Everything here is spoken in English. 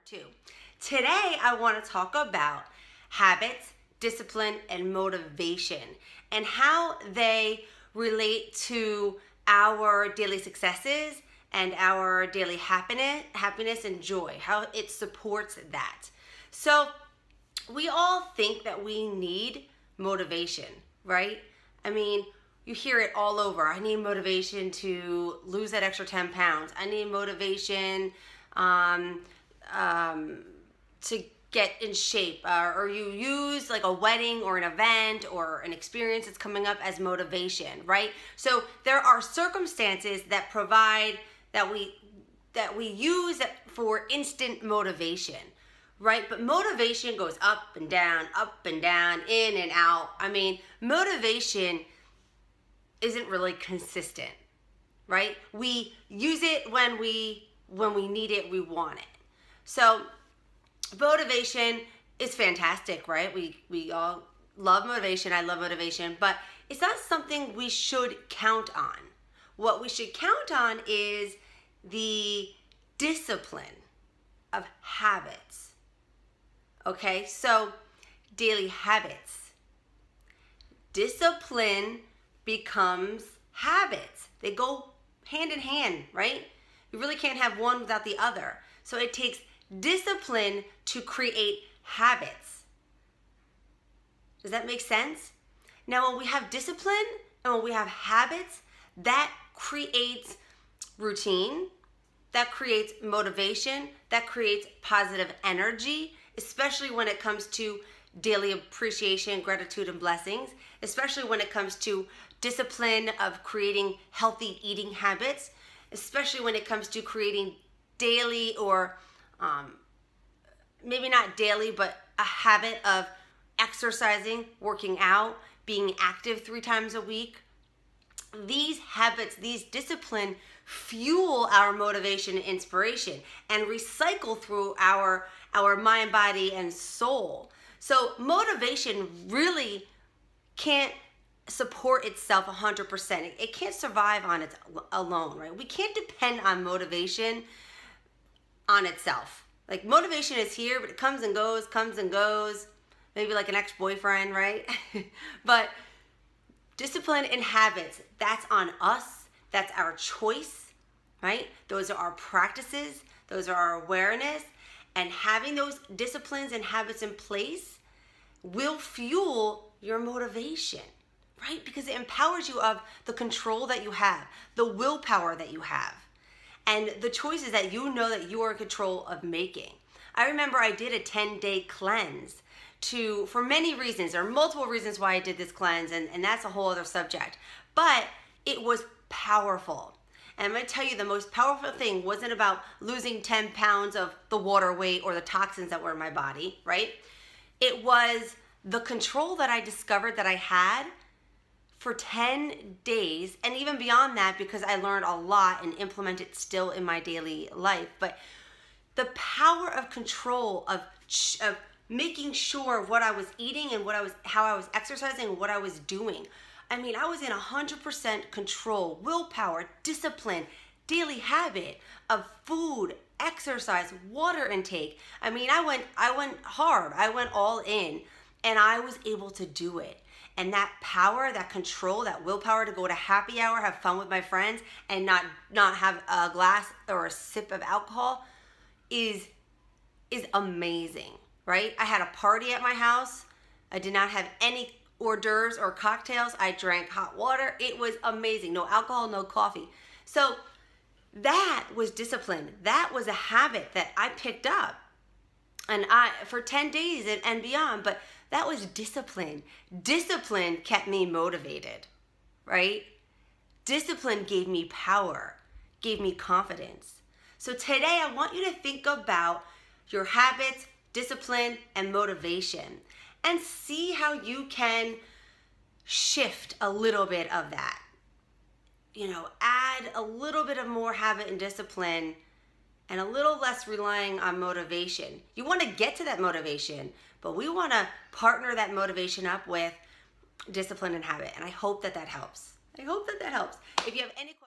2. Today, I want to talk about habits, discipline, and motivation, and how they relate to our daily successes and our daily happiness and joy, how it supports that. So we all think that we need motivation, right? I mean, you hear it all over. I need motivation to lose that extra 10 pounds. I need motivation to get in shape. Or you use like a wedding or an event or an experience that's coming up as motivation, right? So there are circumstances that provide, that we use for instant motivation, right? But motivation goes up and down, in and out. I mean, motivation isn't really consistent, right? We use it when we need it, we want it. So motivation is fantastic, right? We all love motivation. I love motivation, but it's not something we should count on. What we should count on is the discipline of habits. Okay, so daily habits. Discipline becomes habits. They go hand in hand, right? You really can't have one without the other. So it takes discipline to create habits. Does that make sense? Now, when we have discipline and when we have habits, that creates routine, that creates motivation, that creates positive energy, especially when it comes to daily appreciation, gratitude, and blessings, especially when it comes to discipline of creating healthy eating habits, especially when it comes to creating daily or maybe not daily, but a habit of exercising, working out, being active 3 times a week. These habits, these discipline fuel our motivation and inspiration and recycle through our mind, body, and soul. So motivation really can't support itself 100%. It can't survive on its alone, right? We can't depend on motivation on itself. Like, motivation is here, but it comes and goes, maybe like an ex-boyfriend, right? But discipline and habits, that's on us. That's our choice, right? Those are our practices. Those are our awareness. And having those disciplines and habits in place will fuel your motivation, right? Because it empowers you of the control that you have, the willpower that you have, and the choices that you know that you are in control of making. I remember I did a 10-day cleanse for many reasons. There are multiple reasons why I did this cleanse, and that's a whole other subject. But it was powerful. And I'm going to tell you, the most powerful thing wasn't about losing 10 pounds of the water weight or the toxins that were in my body, right? It was the control that I discovered that I had for 10 days, and even beyond that, because I learned a lot and implement it still in my daily life. But the power of control, of making sure what I was eating and how I was exercising and what I was doing. I mean, I was in 100% control, willpower, discipline, daily habit of food, exercise, water intake. I mean, I went hard. I went all in, and I was able to do it. And that power, that control, that willpower to go to happy hour, have fun with my friends, and not have a glass or a sip of alcohol is amazing, right? I had a party at my house. I did not have any hors d'oeuvres or cocktails. I drank hot water. It was amazing. No alcohol, no coffee. So that was discipline. That was a habit that I picked up, and for 10 days and beyond. But that was discipline. Discipline kept me motivated, right? Discipline gave me power, gave me confidence. So today I want you to think about your habits, discipline, and motivation, and see how you can shift a little bit of that. You know, add a little bit of more habit and discipline and a little less relying on motivation. You want to get to that motivation, but we want to partner that motivation up with discipline and habit. And I hope that helps. If you have any questions,